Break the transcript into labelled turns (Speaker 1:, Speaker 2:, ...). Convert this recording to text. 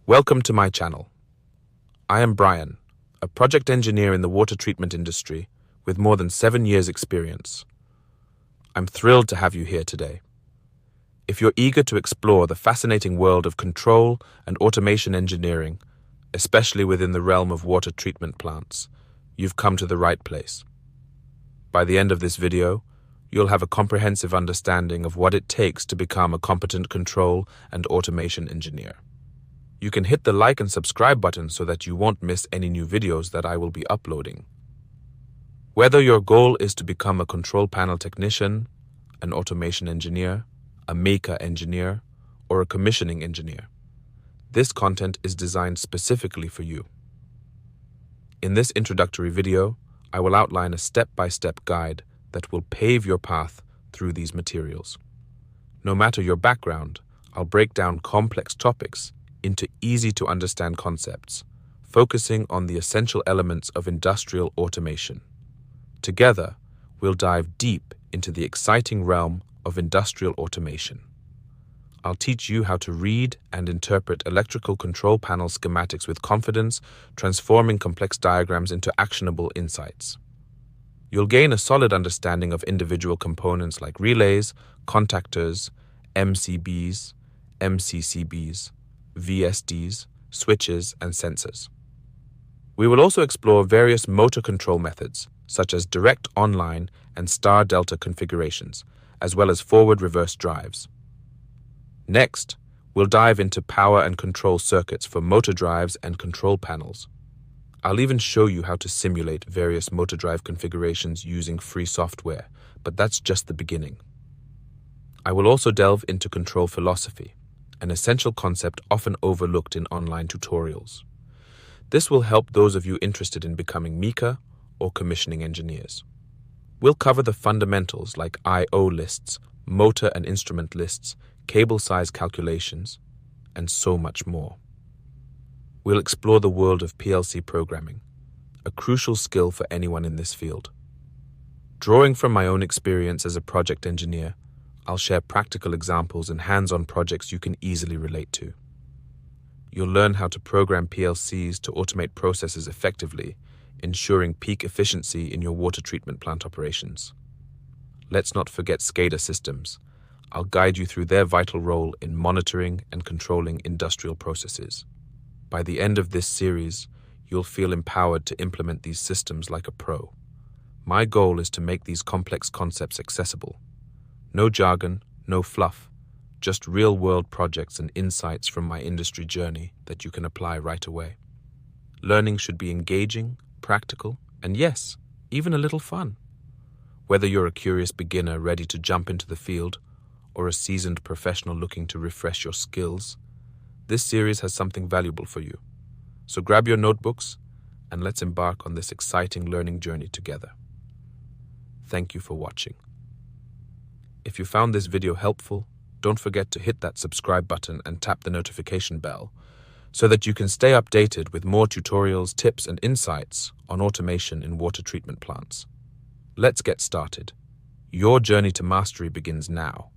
Speaker 1: Welcome to my channel. I am Brian, a project engineer in the water treatment industry with more than 7 years' experience. I'm thrilled to have you here today. If you're eager to explore the fascinating world of control and automation engineering, especially within the realm of water treatment plants, you've come to the right place. By the end of this video, you'll have a comprehensive understanding of what it takes to become a competent control and automation engineer. You can hit the like and subscribe button so that you won't miss any new videos that I will be uploading. Whether your goal is to become a control panel technician, an automation engineer, a maker engineer, or a commissioning engineer, this content is designed specifically for you. In this introductory video, I will outline a step-by-step guide that will pave your path through these materials. No matter your background, I'll break down complex topics into easy-to-understand concepts, focusing on the essential elements of industrial automation. Together, we'll dive deep into the exciting realm of industrial automation. I'll teach you how to read and interpret electrical control panel schematics with confidence, transforming complex diagrams into actionable insights. You'll gain a solid understanding of individual components like relays, contactors, MCBs, MCCBs, VSDs, switches, and sensors. We will also explore various motor control methods, such as direct online and star-delta configurations, as well as forward-reverse drives. Next, we'll dive into power and control circuits for motor drives and control panels. I'll even show you how to simulate various motor drive configurations using free software, but that's just the beginning. I will also delve into control philosophy, an essential concept often overlooked in online tutorials. This will help those of you interested in becoming maker or commissioning engineers. We'll cover the fundamentals like I/O lists, motor and instrument lists, cable size calculations, and so much more. We'll explore the world of PLC programming, a crucial skill for anyone in this field. Drawing from my own experience as a project engineer, I'll share practical examples and hands-on projects you can easily relate to. You'll learn how to program PLCs to automate processes effectively, ensuring peak efficiency in your water treatment plant operations. Let's not forget SCADA systems. I'll guide you through their vital role in monitoring and controlling industrial processes. By the end of this series, you'll feel empowered to implement these systems like a pro. My goal is to make these complex concepts accessible. No jargon, no fluff, just real-world projects and insights from my industry journey that you can apply right away. Learning should be engaging, practical, and yes, even a little fun. Whether you're a curious beginner ready to jump into the field or a seasoned professional looking to refresh your skills, this series has something valuable for you. So grab your notebooks and let's embark on this exciting learning journey together. Thank you for watching. If you found this video helpful, don't forget to hit that subscribe button and tap the notification bell so that you can stay updated with more tutorials, tips, and insights on automation in water treatment plants. Let's get started. Your journey to mastery begins now.